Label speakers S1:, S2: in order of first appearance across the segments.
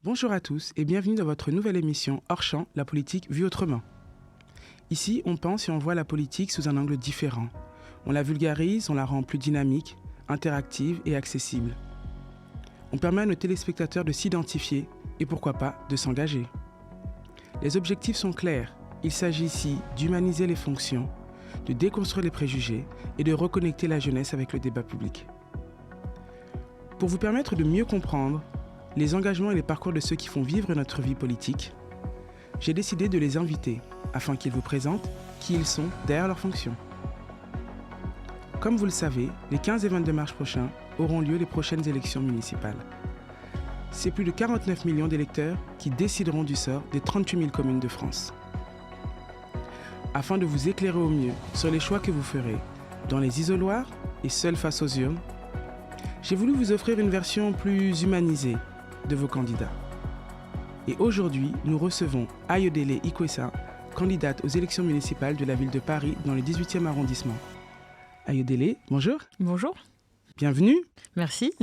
S1: Bonjour à tous et bienvenue dans votre nouvelle émission Hors Champ, la politique vue autrement. Ici, on pense et on voit la politique sous un angle différent. On la vulgarise, on la rend plus dynamique, interactive et accessible. On permet à nos téléspectateurs de s'identifier et pourquoi pas de s'engager. Les objectifs sont clairs. Il s'agit ici d'humaniser les fonctions, de déconstruire les préjugés et de reconnecter la jeunesse avec le débat public. Pour vous permettre de mieux comprendre les engagements et les parcours de ceux qui font vivre notre vie politique, j'ai décidé de les inviter afin qu'ils vous présentent qui ils sont derrière leurs fonctions. Comme vous le savez, les 15 et 22 mars prochains auront lieu les prochaines élections municipales. C'est plus de 49 millions d'électeurs qui décideront du sort des 38 000 communes de France. Afin de vous éclairer au mieux sur les choix que vous ferez dans les isoloirs et seuls face aux urnes, j'ai voulu vous offrir une version plus humanisée de vos candidats. Et aujourd'hui, nous recevons Ayodele Ikwesa, candidate aux élections municipales de la ville de Paris dans le 18e arrondissement. Ayodele, bonjour.
S2: Bonjour.
S1: Bienvenue.
S2: Merci.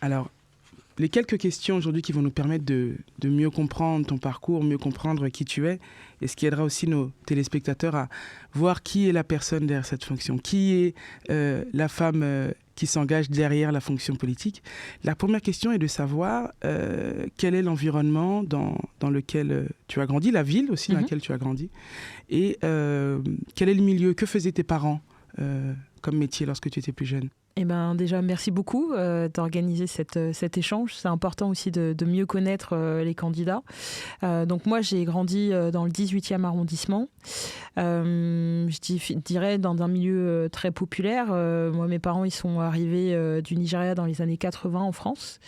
S1: Alors, les quelques questions aujourd'hui qui vont nous permettre de mieux comprendre ton parcours, mieux comprendre qui tu es, et ce qui aidera aussi nos téléspectateurs à voir qui est la personne derrière cette fonction, qui est la femme qui s'engage derrière la fonction politique. La première question est de savoir quel est l'environnement dans lequel tu as grandi, la ville aussi dans laquelle tu as grandi, et quel est le milieu, que faisaient tes parents comme métier lorsque tu étais plus jeune?
S2: Eh ben, déjà, merci beaucoup d'organiser cet échange. C'est important aussi de mieux connaître les candidats. Donc moi, j'ai grandi dans le 18e arrondissement. Je dirais dans un milieu très populaire. Moi, mes parents, ils sont arrivés du Nigeria dans les années 80 en France.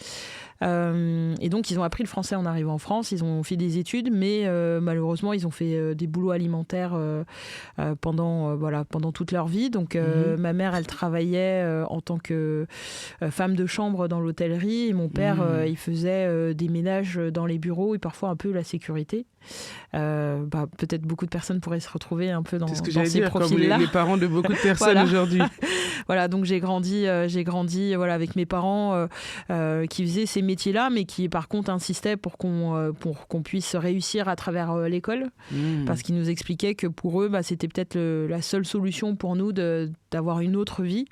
S2: Et donc, ils ont appris le français en arrivant en France. Ils ont fait des études, mais malheureusement, ils ont fait des boulots alimentaires pendant toute leur vie. Donc, ma mère, elle travaillait en tant que femme de chambre dans l'hôtellerie. Et mon père, il faisait des ménages dans les bureaux et parfois un peu la sécurité. Peut-être beaucoup de personnes pourraient se retrouver un peu dans ces profils-là.
S1: Comme les parents de beaucoup de personnes aujourd'hui.
S2: Voilà, donc j'ai grandi avec mes parents qui faisaient ces métiers-là, mais qui par contre insistaient pour qu'on puisse réussir à travers l'école, parce qu'ils nous expliquaient que pour eux, c'était peut-être la seule solution pour nous d'avoir une autre vie.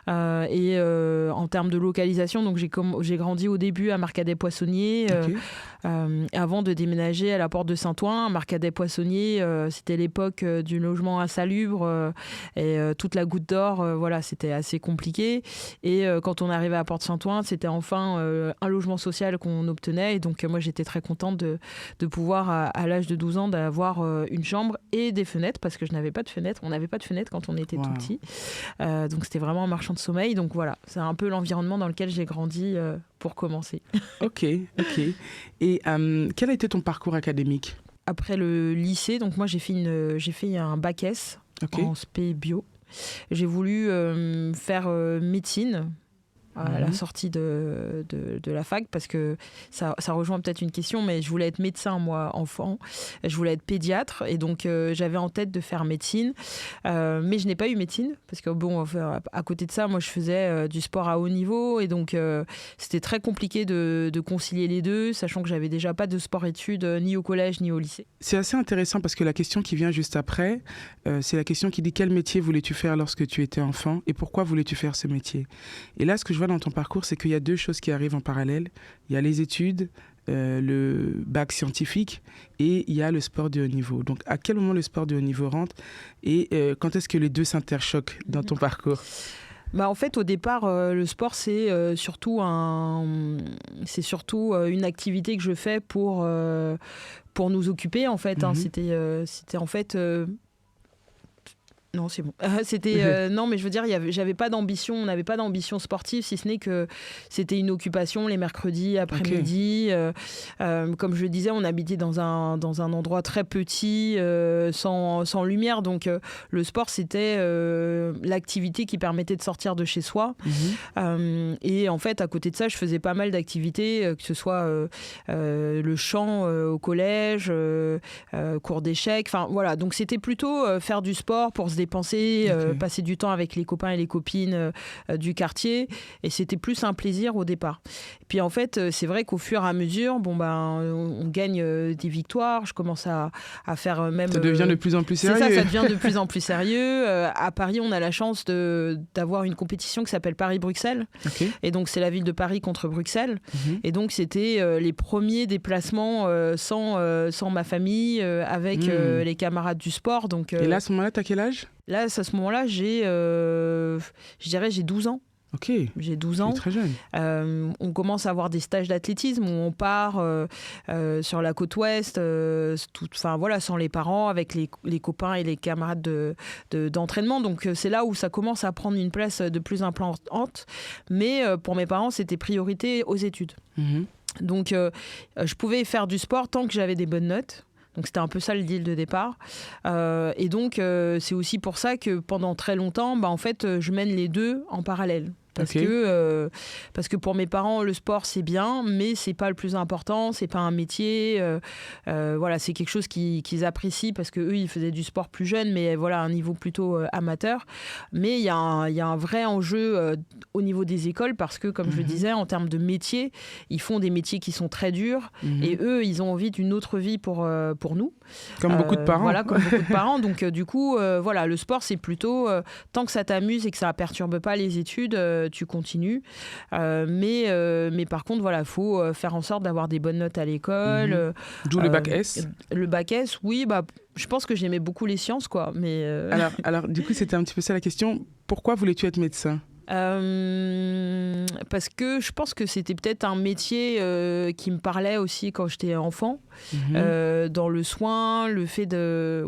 S2: Et en termes de localisation, donc j'ai grandi au début à Marcadet-Poissonnier, avant de déménager à la Porte de Saint-Ouen. Marcadet-Poissonnier, c'était l'époque du logement insalubre et toute la Goutte d'Or, c'était assez compliqué. Et quand on arrivait à Porte Saint-Ouen, c'était enfin un logement social qu'on obtenait. Et donc moi, j'étais très contente de pouvoir, à l'âge de 12 ans, d'avoir une chambre et des fenêtres, parce que je n'avais pas de fenêtre. On n'avait pas de fenêtre quand on était tout petit. Donc c'était vraiment un marchand de sommeil. Donc voilà, c'est un peu l'environnement dans lequel j'ai grandi pour commencer. Ok.
S1: Et quel a été ton parcours académique?
S2: Après le lycée, donc moi j'ai fait un bac S en spé bio. J'ai voulu faire médecine à la sortie de la fac, parce que ça rejoint peut-être une question, mais je voulais être médecin, moi, enfant. Je voulais être pédiatre, et donc j'avais en tête de faire médecine. Mais je n'ai pas eu médecine, parce que à côté de ça, moi, je faisais du sport à haut niveau, et donc c'était très compliqué de concilier les deux, sachant que j'avais déjà pas de sport-études ni au collège, ni au lycée.
S1: C'est assez intéressant, parce que la question qui vient juste après, c'est la question qui dit quel métier voulais-tu faire lorsque tu étais enfant, et pourquoi voulais-tu faire ce métier? Et là, ce que je vois dans ton parcours, c'est qu'il y a deux choses qui arrivent en parallèle. Il y a les études, le bac scientifique, et il y a le sport de haut niveau. Donc, à quel moment le sport de haut niveau rentre, et quand est-ce que les deux s'interchoquent dans ton parcours?
S2: En fait, au départ, le sport, c'est surtout une activité que je fais pour nous occuper, en fait. C'était en fait... Non, c'est bon. Non, mais je veux dire, j'avais pas d'ambition, on n'avait pas d'ambition sportive, si ce n'est que c'était une occupation les mercredis après-midi. Comme je le disais, on habitait dans un endroit très petit, sans lumière. Donc, le sport, c'était l'activité qui permettait de sortir de chez soi. Et en fait, à côté de ça, je faisais pas mal d'activités, que ce soit le chant au collège, cours d'échecs. Enfin, voilà. Donc, c'était plutôt faire du sport pour se dépenser, passer du temps avec les copains et les copines du quartier. Et c'était plus un plaisir au départ. Et puis en fait, c'est vrai qu'au fur et à mesure, on gagne des victoires. Je commence à faire même...
S1: Ça devient de plus en plus sérieux.
S2: C'est ça devient de plus en plus sérieux. À Paris, on a la chance d'avoir une compétition qui s'appelle Paris-Bruxelles. Okay. Et donc, c'est la ville de Paris contre Bruxelles. Et donc, c'était les premiers déplacements sans ma famille, avec les camarades du sport. Donc,
S1: et là, à ce moment-là, t'as quel âge ?
S2: Là, à ce moment-là, je dirais j'ai 12 ans.
S1: Ok,
S2: j'ai 12 ans.
S1: Tu es très jeune.
S2: On commence à avoir des stages d'athlétisme où on part sur la côte ouest, sans les parents, avec les copains et les camarades d'entraînement. Donc c'est là où ça commence à prendre une place de plus importante. Mais pour mes parents, c'était priorité aux études. Donc je pouvais faire du sport tant que j'avais des bonnes notes. Donc c'était un peu ça le deal de départ. Et donc c'est aussi pour ça que pendant très longtemps, en fait, je mène les deux en parallèle. Parce que pour mes parents, le sport, c'est bien, mais c'est pas le plus important, c'est pas un métier. C'est quelque chose qu'ils apprécient parce qu'eux, ils faisaient du sport plus jeune, mais à un niveau plutôt amateur. Mais il y a un vrai enjeu au niveau des écoles parce que, comme je le disais, en termes de métiers, ils font des métiers qui sont très durs et eux, ils ont envie d'une autre vie pour nous.
S1: Comme beaucoup de parents.
S2: Voilà, comme beaucoup de parents. Donc, du coup, le sport, c'est plutôt tant que ça t'amuse et que ça ne perturbe pas les études, tu continues. Mais par contre, il faut faire en sorte d'avoir des bonnes notes à l'école.
S1: D'où le bac S.
S2: Le bac S, oui, je pense que j'aimais beaucoup les sciences, quoi. Mais
S1: alors, du coup, c'était un petit peu ça la question. Pourquoi voulais-tu être médecin ?
S2: Parce que je pense que c'était peut-être un métier qui me parlait aussi quand j'étais enfant, dans le soin, le fait de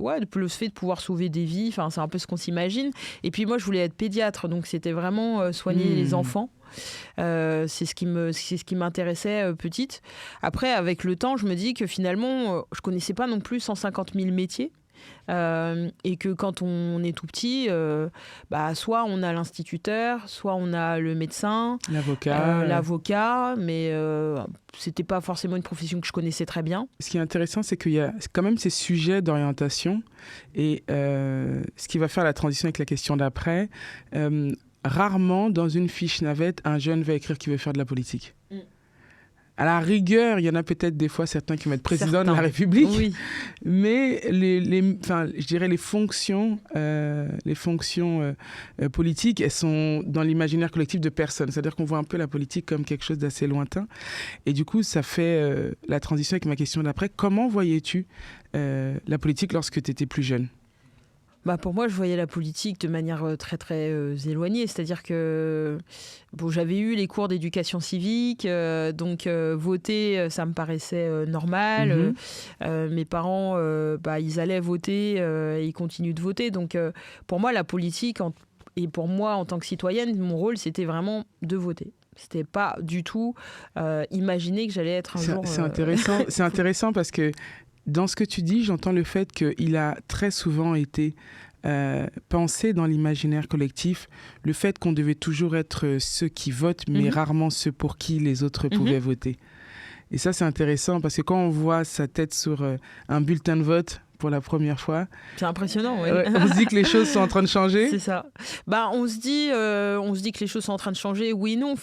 S2: pouvoir sauver des vies, c'est un peu ce qu'on s'imagine. Et puis moi je voulais être pédiatre, donc c'était vraiment soigner les enfants. C'est ce qui m'intéressait petite. Après, avec le temps, je me dis que finalement je connaissais pas non plus 150 000 métiers. Et que quand on est tout petit, soit on a l'instituteur, soit on a le médecin, l'avocat, mais c'était pas forcément une profession que je connaissais très bien.
S1: Ce qui est intéressant, c'est qu'il y a quand même ces sujets d'orientation et ce qui va faire la transition avec la question d'après. Rarement, dans une fiche navette, un jeune va écrire qu'il veut faire de la politique. À la rigueur, il y en a peut-être des fois certains qui vont être président de la République, oui. Mais je dirais les fonctions politiques, elles sont dans l'imaginaire collectif de personne. C'est-à-dire qu'on voit un peu la politique comme quelque chose d'assez lointain. Et du coup, ça fait la transition avec ma question d'après. Comment voyais-tu la politique lorsque tu étais plus jeune ?
S2: Pour moi, je voyais la politique de manière très, très éloignée. C'est-à-dire que j'avais eu les cours d'éducation civique, donc voter, ça me paraissait normal. Mes parents, ils allaient voter et ils continuent de voter. Donc, pour moi, la politique, et pour moi, en tant que citoyenne, mon rôle, c'était vraiment de voter. C'était pas du tout imaginer que j'allais être un jour...
S1: C'est intéressant parce que dans ce que tu dis, j'entends le fait qu'il a très souvent été pensé dans l'imaginaire collectif, le fait qu'on devait toujours être ceux qui votent, mais rarement ceux pour qui les autres pouvaient voter. Et ça, c'est intéressant parce que quand on voit sa tête sur un bulletin de vote pour la première fois...
S2: C'est impressionnant, oui.
S1: On se dit que les choses sont en train de changer.
S2: C'est ça. On se dit que les choses sont en train de changer, oui et non.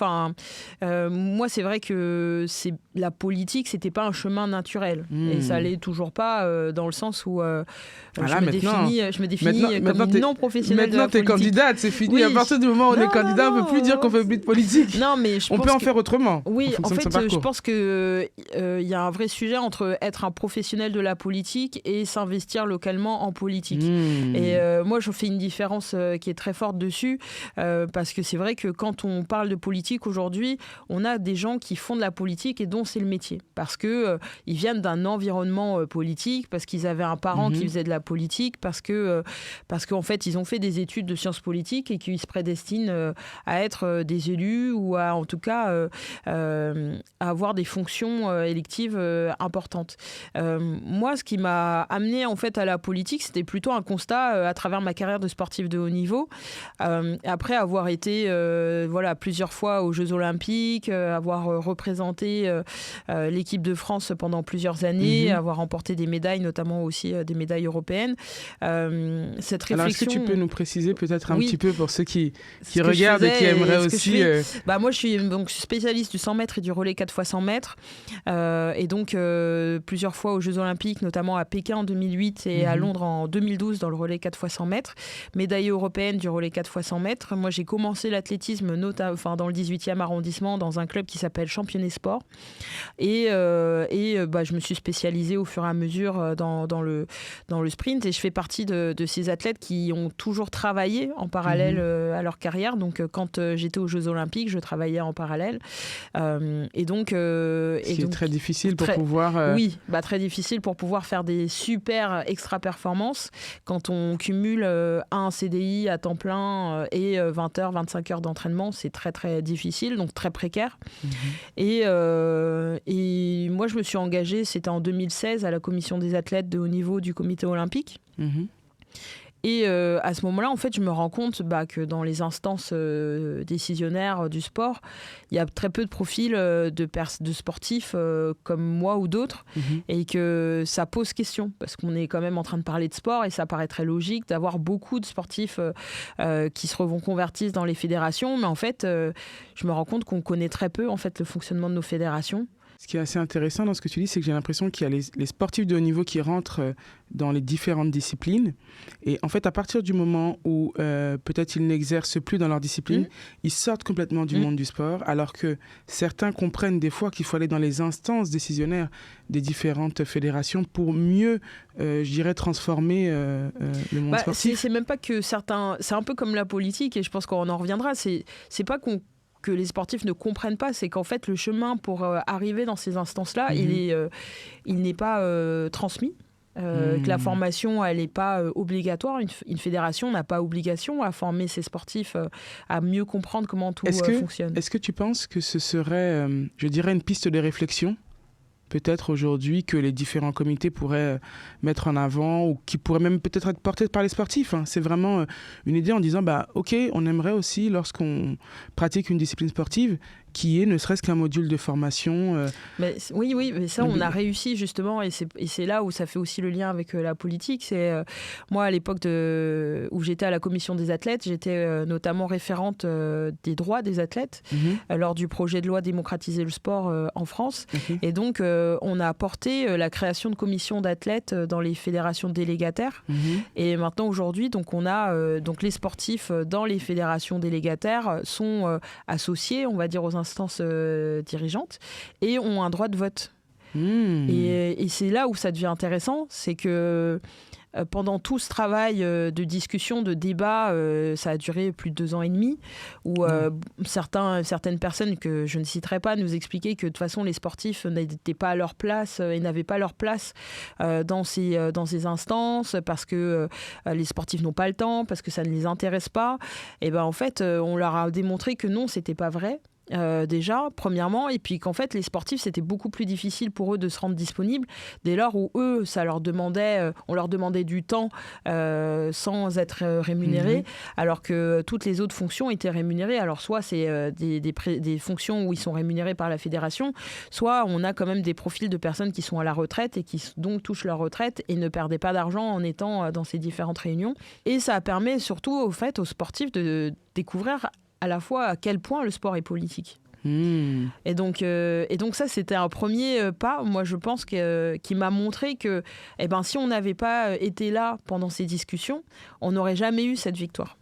S2: Moi, c'est vrai que la politique, c'était pas un chemin naturel. Et ça l'est toujours pas dans le sens où je me définis comme non professionnelle de la politique.
S1: Maintenant, t'es candidate, c'est fini. Oui. À partir du moment où on est candidat, on ne peut plus dire qu'on fait plus de politique.
S2: Non, mais
S1: on peut en faire autrement.
S2: Oui, en fait, je pense qu'il y a un vrai sujet entre être un professionnel de la politique et s'investir localement en politique. Et moi, je fais une différence qui est très forte dessus, parce que c'est vrai que quand on parle de politique aujourd'hui, on a des gens qui font de la politique et dont c'est le métier. Parce qu'ils viennent d'un environnement politique, parce qu'ils avaient un parent qui faisait de la politique, parce qu'en fait, ils ont fait des études de sciences politiques et qu'ils se prédestinent à être des élus ou à, en tout cas, à avoir des fonctions électives importantes. Moi, ce qui m'a amené amené en fait à la politique, c'était plutôt un constat à travers ma carrière de sportif de haut niveau. Après avoir été plusieurs fois aux Jeux Olympiques, avoir représenté l'équipe de France pendant plusieurs années, avoir remporté des médailles, notamment aussi des médailles européennes. Cette réflexion...
S1: Alors, est-ce que tu peux nous préciser peut-être un petit peu pour ceux qui regardent et qui aimeraient aussi...
S2: Moi, je suis spécialiste du 100 mètres et du relais 4x100 mètres. Et donc, plusieurs fois aux Jeux Olympiques, notamment à Pékin en 2008 et à Londres en 2012 dans le relais 4x100 mètres. Médaillée européenne du relais 4x100 mètres. Moi, j'ai commencé l'athlétisme dans le 18e arrondissement dans un club qui s'appelle Championnet Sport. Et je me suis spécialisée au fur et à mesure dans le sprint. Et je fais partie de ces athlètes qui ont toujours travaillé en parallèle à leur carrière. Donc, quand j'étais aux Jeux Olympiques, je travaillais en parallèle. Ce qui
S1: est très difficile pour pouvoir...
S2: Oui, très difficile pour pouvoir faire des super extra-performances quand on cumule un CDI à temps plein et 20 heures, 25 heures d'entraînement. C'est très, très difficile, donc très précaire. Et moi, je me suis engagée, c'était en 2016, à la commission des athlètes de haut niveau du comité olympique. Et à ce moment-là, en fait, je me rends compte que dans les instances décisionnaires du sport, il y a très peu de profils de sportifs comme moi ou d'autres, et que ça pose question, parce qu'on est quand même en train de parler de sport, et ça paraît très logique d'avoir beaucoup de sportifs qui se reconvertissent dans les fédérations, mais en fait, je me rends compte qu'on connaît très peu en fait, le fonctionnement de nos fédérations.
S1: Ce qui est assez intéressant dans ce que tu dis, c'est que j'ai l'impression qu'il y a les sportifs de haut niveau qui rentrent dans les différentes disciplines. Et en fait, à partir du moment où peut-être ils n'exercent plus dans leur discipline, ils sortent complètement du monde du sport, alors que certains comprennent des fois qu'il faut aller dans les instances décisionnaires des différentes fédérations pour mieux, transformer le monde sportif.
S2: C'est même pas que certains... C'est un peu comme la politique, et je pense qu'on en reviendra. C'est pas que les sportifs ne comprennent pas, c'est qu'en fait, le chemin pour arriver dans ces instances-là, il n'est pas transmis. Que la formation, elle n'est pas obligatoire. Une fédération n'a pas obligation à former ses sportifs à mieux comprendre comment tout fonctionne.
S1: Est-ce que tu penses que ce serait, une piste de réflexion peut-être aujourd'hui que les différents comités pourraient mettre en avant, ou qui pourraient même peut-être être portés par les sportifs. C'est vraiment une idée en disant, OK, on aimerait aussi, lorsqu'on pratique une discipline sportive, qui est ne serait-ce qu'un module de formation.
S2: Mais ça, on a réussi justement, et c'est là où ça fait aussi le lien avec la politique. C'est moi, à l'époque où j'étais à la commission des athlètes, j'étais notamment référente des droits des athlètes lors du projet de loi démocratiser le sport en France. Et donc, on a apporté la création de commissions d'athlètes dans les fédérations délégataires. Et maintenant, aujourd'hui, donc, on a les sportifs dans les fédérations délégataires sont associés, on va dire, aux instances dirigeantes et ont un droit de vote. Et c'est là où ça devient intéressant, c'est que pendant tout ce travail de discussion, de débat, ça a duré plus de 2 ans et demi, où certaines personnes que je ne citerai pas nous expliquaient que de toute façon les sportifs n'étaient pas à leur place et n'avaient pas leur place dans ces instances, parce que les sportifs n'ont pas le temps, parce que ça ne les intéresse pas. Et en fait, on leur a démontré que non, c'était pas vrai. Déjà, premièrement, et puis qu'en fait les sportifs, c'était beaucoup plus difficile pour eux de se rendre disponibles dès lors où eux, on leur demandait du temps sans être rémunérés, alors que toutes les autres fonctions étaient rémunérées. Alors soit c'est des fonctions où ils sont rémunérés par la fédération, soit on a quand même des profils de personnes qui sont à la retraite et qui donc touchent leur retraite et ne perdaient pas d'argent en étant dans ces différentes réunions. Et ça permet surtout au fait aux sportifs de découvrir à la fois à quel point le sport est politique. Et donc ça, c'était un premier pas, moi je pense, qui m'a montré que si on n'avait pas été là pendant ces discussions, on n'aurait jamais eu cette victoire.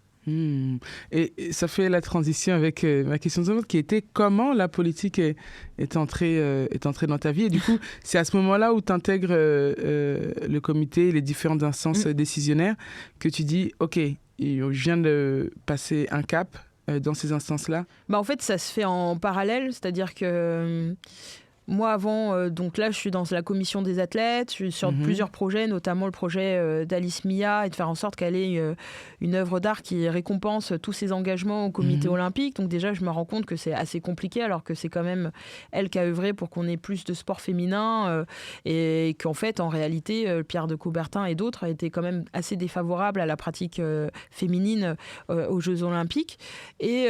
S1: Et ça fait la transition avec ma question suivante, qui était comment la politique est entrée dans ta vie. Et du coup, c'est à ce moment-là où tu intègres le comité, les différentes instances décisionnaires, que tu dis, OK, je viens de passer un cap dans ces instances-là.
S2: En fait, ça se fait en parallèle, c'est-à-dire que Moi, avant, donc là, je suis dans la commission des athlètes, je suis sur plusieurs projets, notamment le projet d'Alice Mia, et de faire en sorte qu'elle ait une œuvre d'art qui récompense tous ses engagements au comité olympique. Donc déjà, je me rends compte que c'est assez compliqué, alors que c'est quand même elle qui a œuvré pour qu'on ait plus de sport féminin, et qu'en fait, en réalité, Pierre de Coubertin et d'autres étaient quand même assez défavorables à la pratique féminine aux Jeux olympiques. Et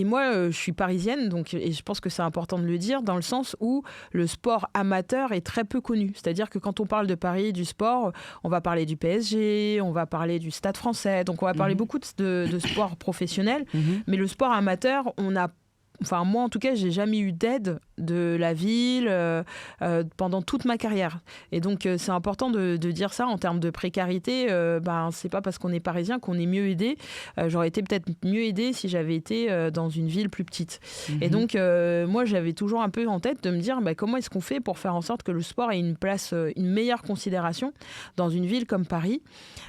S2: moi, je suis parisienne, donc, et je pense que c'est important de le dire, dans le sens où le sport amateur est très peu connu. C'est-à-dire que quand on parle de Paris, du sport, on va parler du PSG, on va parler du Stade français, donc on va parler beaucoup de sport professionnel, mais le sport amateur, enfin, moi, en tout cas, j'ai jamais eu d'aide de la ville pendant toute ma carrière. Et donc, c'est important de dire ça en termes de précarité. C'est pas parce qu'on est parisien qu'on est mieux aidé. J'aurais été peut-être mieux aidée si j'avais été dans une ville plus petite. Et donc, moi, j'avais toujours un peu en tête de me dire comment est-ce qu'on fait pour faire en sorte que le sport ait une place, une meilleure considération dans une ville comme Paris,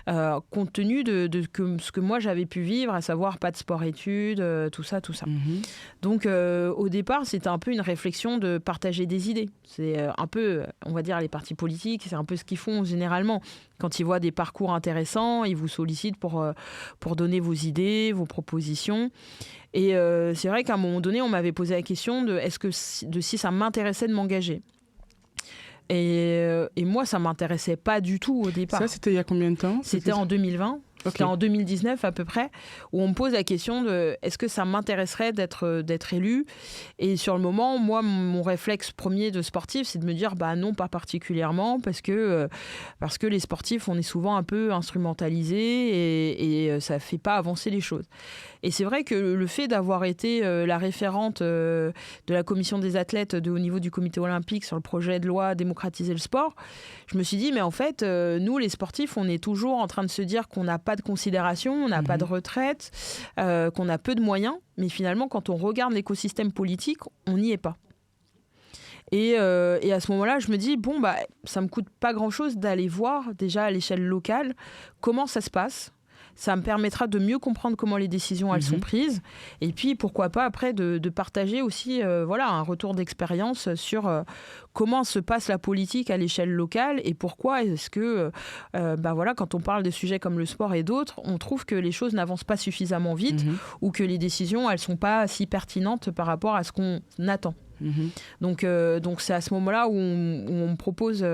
S2: compte tenu de ce que moi, j'avais pu vivre, à savoir pas de sport-études, tout ça. Donc, au départ, c'était un peu une réflexion de partager des idées. C'est un peu, on va dire, les partis politiques, c'est un peu ce qu'ils font généralement. Quand ils voient des parcours intéressants, ils vous sollicitent pour donner vos idées, vos propositions. Et c'est vrai qu'à un moment donné, on m'avait posé la question de si ça m'intéressait de m'engager. Et moi, ça ne m'intéressait pas du tout au départ.
S1: Ça, c'était il y a combien de temps ?
S2: C'était en 2020. Okay. C'était en 2019 à peu près, où on me pose la question de est-ce que ça m'intéresserait d'être élu ? Et sur le moment, moi, mon réflexe premier de sportif, c'est de me dire non, pas particulièrement, parce que les sportifs, on est souvent un peu instrumentalisés et ça ne fait pas avancer les choses. Et c'est vrai que le fait d'avoir été la référente de la commission des athlètes de haut niveau du comité olympique sur le projet de loi démocratiser le sport, je me suis dit, mais en fait, nous, les sportifs, on est toujours en train de se dire qu'on n'a pas de considération, on n'a pas de retraite, qu'on a peu de moyens. Mais finalement, quand on regarde l'écosystème politique, on n'y est pas. Et à ce moment-là, je me dis, ça ne me coûte pas grand-chose d'aller voir déjà à l'échelle locale comment ça se passe. Ça me permettra de mieux comprendre comment les décisions elles sont prises. Et puis, pourquoi pas, après, de partager aussi un retour d'expérience sur comment se passe la politique à l'échelle locale et pourquoi est-ce que, quand on parle de sujets comme le sport et d'autres, on trouve que les choses n'avancent pas suffisamment vite ou que les décisions, elles ne sont pas si pertinentes par rapport à ce qu'on attend. Donc c'est à ce moment-là où on me propose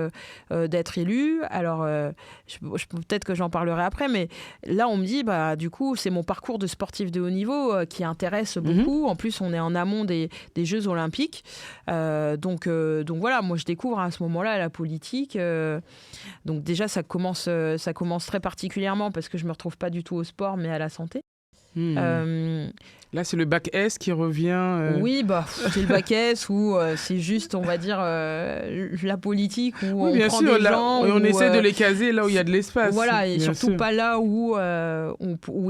S2: d'être élu. Alors peut-être que j'en parlerai après, mais là on me dit du coup c'est mon parcours de sportif de haut niveau qui intéresse beaucoup. En plus on est en amont des Jeux olympiques, donc voilà, moi je découvre à ce moment-là la politique. Donc déjà ça commence très particulièrement parce que je me retrouve pas du tout au sport mais à la santé.
S1: Là, c'est le bac S qui revient.
S2: Oui, c'est le bac S où c'est juste, on va dire, la politique où on prend des gens.
S1: On essaie de les caser là où il y a de l'espace.
S2: Voilà, et surtout pas là où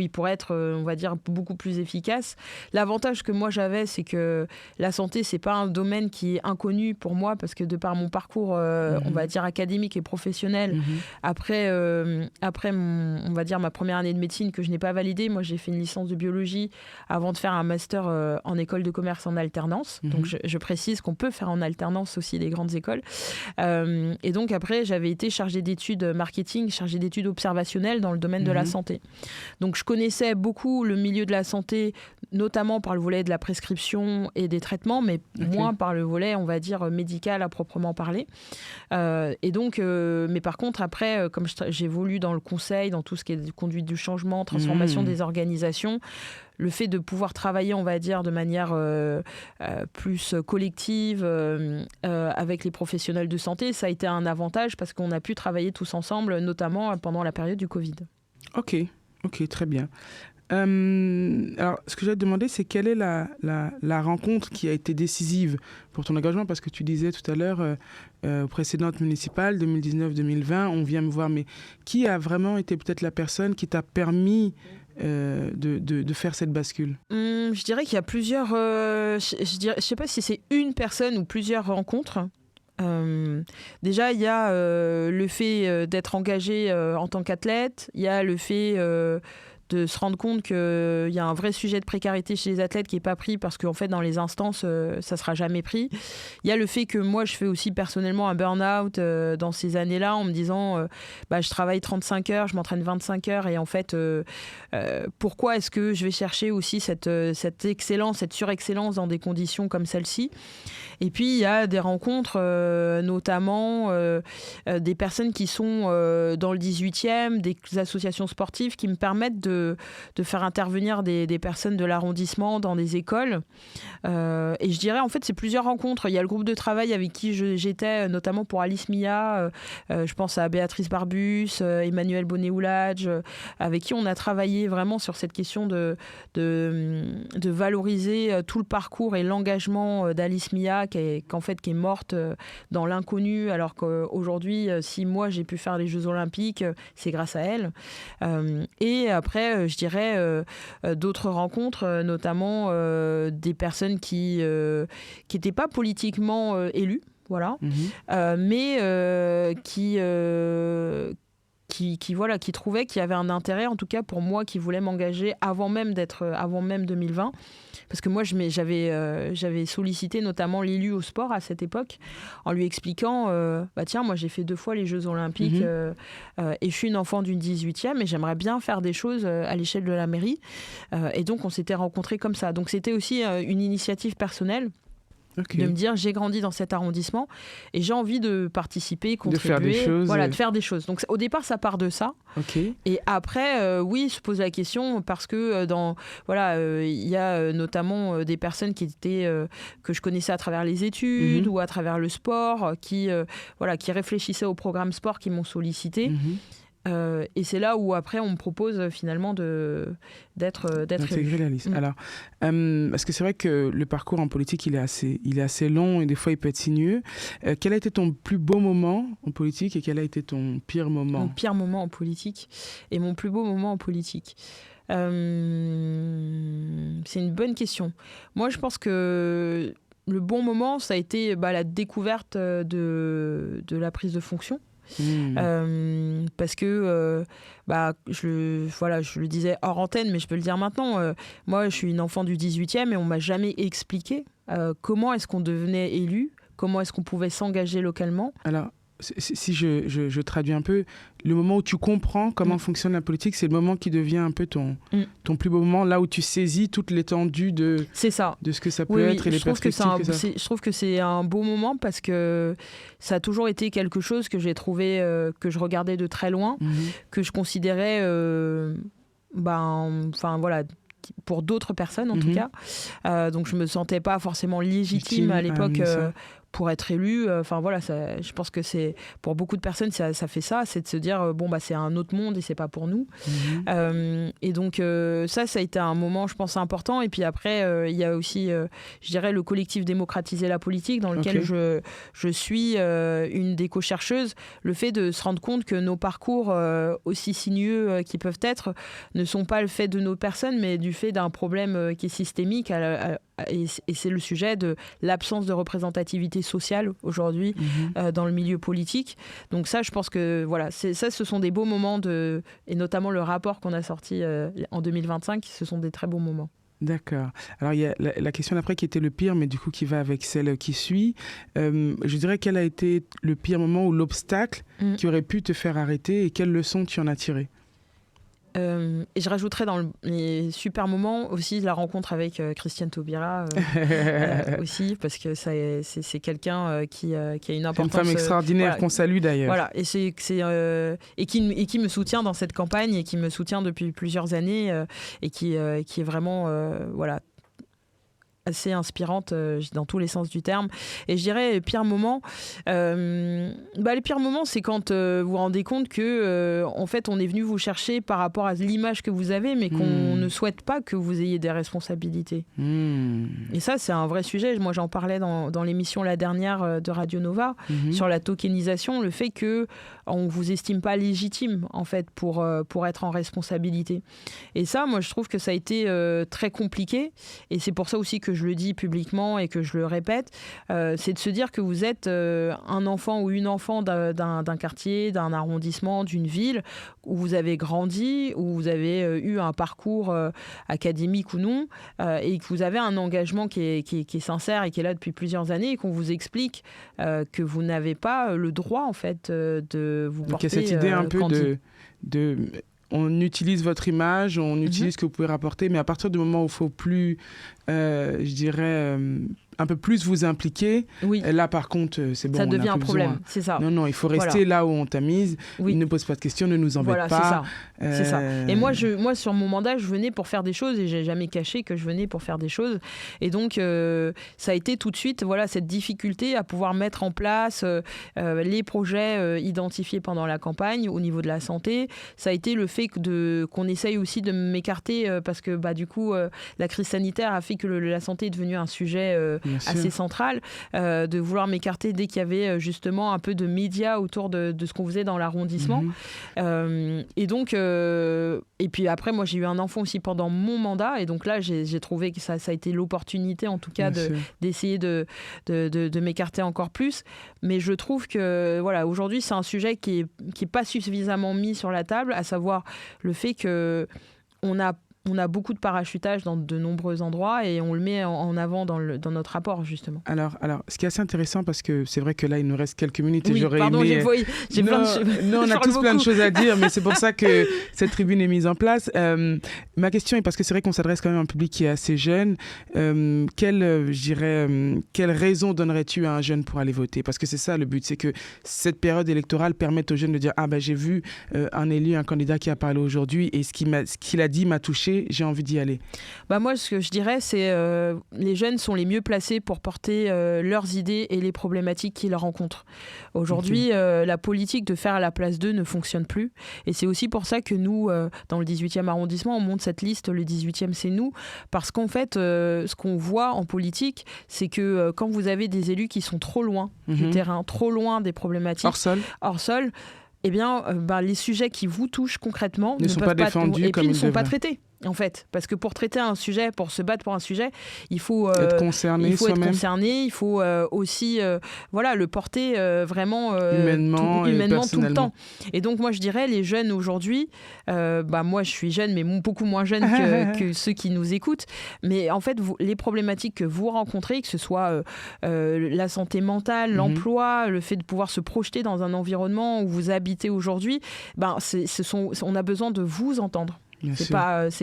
S2: il pourrait être, on va dire, beaucoup plus efficace. L'avantage que moi j'avais, c'est que la santé, c'est pas un domaine qui est inconnu pour moi parce que de par mon parcours, on va dire, académique et professionnel, après on va dire, ma première année de médecine que je n'ai pas validée, moi j'ai fait une licence de biologie avant de faire un master en école de commerce en alternance. Donc je précise qu'on peut faire en alternance aussi des grandes écoles. Et donc après, j'avais été chargée d'études marketing, chargée d'études observationnelles dans le domaine de la santé. Donc je connaissais beaucoup le milieu de la santé, notamment par le volet de la prescription et des traitements, mais moins par le volet, on va dire, médical à proprement parler. Et donc, mais par contre, après, comme j'évolue dans le conseil, dans tout ce qui est conduite du changement, transformation des organisations, le fait de pouvoir travailler, on va dire, de manière plus collective avec les professionnels de santé, ça a été un avantage parce qu'on a pu travailler tous ensemble, notamment pendant la période du Covid. Ok,
S1: très bien. Alors, ce que je vais te demander, c'est quelle est la rencontre qui a été décisive pour ton engagement, parce que tu disais tout à l'heure, aux précédentes municipales, 2019-2020, on vient me voir, mais qui a vraiment été peut-être la personne qui t'a permis de faire cette bascule?
S2: Je dirais qu'il y a plusieurs... je ne sais pas si c'est une personne ou plusieurs rencontres. Déjà, il y a le fait d'être engagé en tant qu'athlète, il y a le fait de se rendre compte qu'il y a un vrai sujet de précarité chez les athlètes qui n'est pas pris parce qu'en fait dans les instances ça ne sera jamais pris. Il y a le fait que moi je fais aussi personnellement un burn-out dans ces années-là en me disant je travaille 35 heures, je m'entraîne 25 heures et en fait pourquoi est-ce que je vais chercher aussi cette excellence, cette surexcellence dans des conditions comme celle-ci. Et puis il y a des rencontres notamment des personnes qui sont dans le 18e, des associations sportives qui me permettent de faire intervenir des personnes de l'arrondissement dans des écoles. Et je dirais, en fait, c'est plusieurs rencontres. Il y a le groupe de travail avec qui j'étais, notamment pour Alice Mia. Je pense à Béatrice Barbus, Emmanuel Bonnet-Ouladj, avec qui on a travaillé vraiment sur cette question de valoriser tout le parcours et l'engagement d'Alice Mia, qui est morte dans l'inconnu, alors qu'aujourd'hui, si moi j'ai pu faire les Jeux Olympiques, c'est grâce à elle. Et après, je dirais d'autres rencontres, notamment des personnes qui n'étaient pas politiquement élues, voilà, mais qui trouvaient qu'il y avait un intérêt, en tout cas pour moi, qui voulait m'engager avant même 2020. Parce que moi, j'avais sollicité notamment l'élu au sport à cette époque, en lui expliquant tiens, moi j'ai fait 2 fois les Jeux Olympiques et je suis une enfant d'une 18e et j'aimerais bien faire des choses à l'échelle de la mairie. Et donc, on s'était rencontrés comme ça. Donc, c'était aussi une initiative personnelle. Okay. De me dire j'ai grandi dans cet arrondissement et j'ai envie de participer, contribuer, de faire des choses. Donc au départ ça part de ça. Okay. Et après oui, se pose la question parce que il y a notamment des personnes qui étaient que je connaissais à travers les études ou à travers le sport qui réfléchissaient au programme sport, qui m'ont sollicité. Et c'est là où après on me propose finalement d'être
S1: d'intégrer la liste. Alors, parce que c'est vrai que le parcours en politique il est assez long et des fois il peut être sinueux. Quel a été ton plus beau moment en politique et quel a été ton pire moment?
S2: Mon pire moment en politique et mon plus beau moment en politique. C'est une bonne question. Moi je pense que le bon moment ça a été la découverte de la prise de fonction. Parce que je le disais hors antenne, mais je peux le dire maintenant, moi je suis une enfant du 18e et on m'a jamais expliqué comment est-ce qu'on devenait élu, comment est-ce qu'on pouvait s'engager localement.
S1: Alors si je traduis un peu, le moment où tu comprends comment fonctionne la politique, c'est le moment qui devient un peu ton plus beau moment, là où tu saisis toute l'étendue de ce que ça peut être et les perspectives
S2: je trouve que c'est un beau moment parce que ça a toujours été quelque chose que j'ai trouvé, que je regardais de très loin, que je considérais pour d'autres personnes en tout cas. Donc je me sentais pas forcément légitime à l'époque pour être élu. Je pense que c'est pour beaucoup de personnes ça fait ça, c'est de se dire c'est un autre monde et c'est pas pour nous. Et donc ça a été un moment je pense important. Et puis après il y a aussi je dirais le collectif Démocratiser la politique dans lequel je suis une des co-chercheuses. Le fait de se rendre compte que nos parcours aussi sinueux qu'ils peuvent être ne sont pas le fait de nos personnes mais du fait d'un problème qui est systémique et c'est le sujet de l'absence de représentativité sociale aujourd'hui dans le milieu politique. Donc ça, je pense que ce sont des beaux moments et notamment le rapport qu'on a sorti en 2025, ce sont des très beaux moments.
S1: D'accord. Alors, il y a la question d'après qui était le pire, mais du coup qui va avec celle qui suit. Je dirais quel a été le pire moment ou l'obstacle qui aurait pu te faire arrêter et quelles leçons tu en as tirées?
S2: Et je rajouterais dans les super moments aussi la rencontre avec Christiane Taubira aussi, parce que c'est quelqu'un qui a une importance...
S1: C'est une femme extraordinaire qu'on salue d'ailleurs.
S2: Voilà, et qui me soutient dans cette campagne et qui me soutient depuis plusieurs années et qui est vraiment... assez inspirante dans tous les sens du terme. Et je dirais les pires moments, les pires moments, c'est quand vous vous rendez compte que en fait, on est venu vous chercher par rapport à l'image que vous avez, mais qu'on ne souhaite pas que vous ayez des responsabilités. Et ça, c'est un vrai sujet. Moi, j'en parlais dans l'émission la dernière de Radio Nova sur la tokenisation, le fait que on vous estime pas légitime en fait pour être en responsabilité. Et ça, moi, je trouve que ça a été très compliqué. Et c'est pour ça aussi que je le dis publiquement et que je le répète, c'est de se dire que vous êtes un enfant ou une enfant d'un quartier, d'un arrondissement, d'une ville où vous avez grandi, où vous avez eu un parcours académique ou non, et que vous avez un engagement qui est sincère et qui est là depuis plusieurs années, et qu'on vous explique que vous n'avez pas le droit en fait de vous porter.
S1: Donc il y a cette idée un peu de on utilise votre image, on utilise ce que vous pouvez rapporter, mais à partir du moment où il faut plus, je dirais, un peu plus vous impliquer, là par contre c'est bon,
S2: ça devient un problème,
S1: besoin.
S2: c'est ça.
S1: Non, il faut rester là où on t'a mise, ne pose pas de questions, ne nous embête pas.
S2: C'est ça. Et moi sur mon mandat, je venais pour faire des choses et j'ai jamais caché que je venais pour faire des choses. Et donc ça a été tout de suite cette difficulté à pouvoir mettre en place les projets identifiés pendant la campagne au niveau de la santé. Ça a été le fait qu'on essaye aussi de m'écarter parce que du coup la crise sanitaire a fait que la santé est devenue un sujet assez central, de vouloir m'écarter dès qu'il y avait justement un peu de médias autour de ce qu'on faisait dans l'arrondissement. Et donc et puis après moi j'ai eu un enfant aussi pendant mon mandat, et donc là j'ai trouvé que ça a été l'opportunité en tout cas d'essayer de m'écarter encore plus. Mais je trouve que aujourd'hui c'est un sujet qui est pas suffisamment mis sur la table, à savoir le fait que on a beaucoup de parachutage dans de nombreux endroits et on le met en avant dans notre rapport, justement.
S1: Alors, ce qui est assez intéressant, parce que c'est vrai que là, il nous reste quelques minutes et j'aurais
S2: pardon,
S1: aimé...
S2: j'ai plein de choses.
S1: Non, on a tous plein de choses à dire, mais c'est pour ça que cette tribune est mise en place. Ma question est, parce que c'est vrai qu'on s'adresse quand même à un public qui est assez jeune, quelle raison donnerais-tu à un jeune pour aller voter? Parce que c'est ça le but, c'est que cette période électorale permette aux jeunes de dire « Ah j'ai vu un élu, un candidat qui a parlé aujourd'hui et ce qu'il a dit m'a touché, j'ai envie d'y aller. »
S2: Moi, ce que je dirais, c'est les jeunes sont les mieux placés pour porter leurs idées et les problématiques qu'ils rencontrent. Aujourd'hui, la politique de faire à la place d'eux ne fonctionne plus. Et c'est aussi pour ça que nous, dans le 18e arrondissement, on monte cette liste, le 18e, c'est nous. Parce qu'en fait, ce qu'on voit en politique, c'est que quand vous avez des élus qui sont trop loin du terrain, trop loin des problématiques, hors sol, eh bien, les sujets qui vous touchent concrètement
S1: ne sont pas défendus comme ils devraient. Et puis, ils ne sont
S2: pas traités. En fait, parce que pour traiter un sujet, pour se battre pour un sujet, il faut
S1: être concerné,
S2: il faut aussi le porter vraiment
S1: humainement
S2: tout le temps. Et donc moi je dirais les jeunes aujourd'hui, moi je suis jeune mais beaucoup moins jeune que ceux qui nous écoutent, mais en fait les problématiques que vous rencontrez, que ce soit la santé mentale, l'emploi, le fait de pouvoir se projeter dans un environnement où vous habitez aujourd'hui, on a besoin de vous entendre. C'est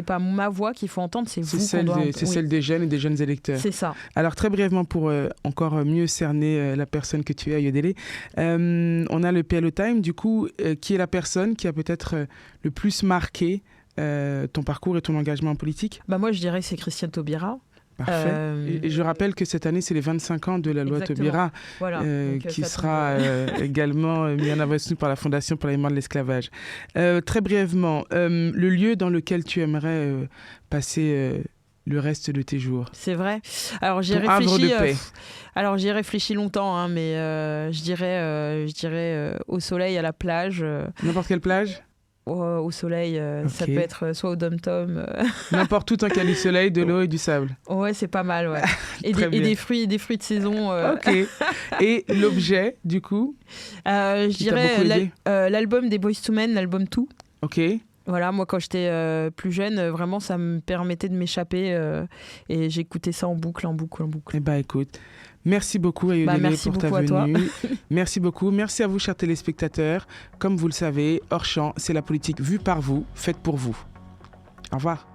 S2: pas ma voix qu'il faut entendre, c'est vous qu'on doit entendre.
S1: C'est celle des jeunes et des jeunes électeurs.
S2: C'est ça.
S1: Alors très brièvement, pour encore mieux cerner la personne que tu es, Ayodele, on a le PLO Time, du coup, qui est la personne qui a peut-être le plus marqué ton parcours et ton engagement en politique?
S2: Moi je dirais que c'est Christiane Taubira.
S1: Parfait. Et je rappelle que cette année, c'est les 25 ans de la loi Taubira, qui sera également mis en avant par la Fondation pour la mémoire de l'esclavage. Très brièvement, le lieu dans lequel tu aimerais passer le reste de tes jours.
S2: C'est vrai. Alors j'y ai réfléchi. J'y ai réfléchi longtemps, mais je dirais au soleil, à la plage.
S1: N'importe quelle plage?
S2: Au soleil, ça peut être soit au Dom-Tom.
S1: N'importe où tant qu'il y a du soleil, de l'eau et du sable.
S2: Ouais, c'est pas mal, ouais. et des fruits de saison.
S1: Ok. Et l'objet, du coup,
S2: je dirais l'album des Boyz II Men, l'album Tout.
S1: Ok.
S2: Voilà, moi quand j'étais plus jeune, vraiment ça me permettait de m'échapper et j'écoutais ça en boucle. Eh
S1: ben écoute, merci beaucoup Ayodele pour ta venue. Merci beaucoup. Merci à vous chers téléspectateurs. Comme vous le savez, Hors Champ, c'est la politique vue par vous, faite pour vous. Au revoir.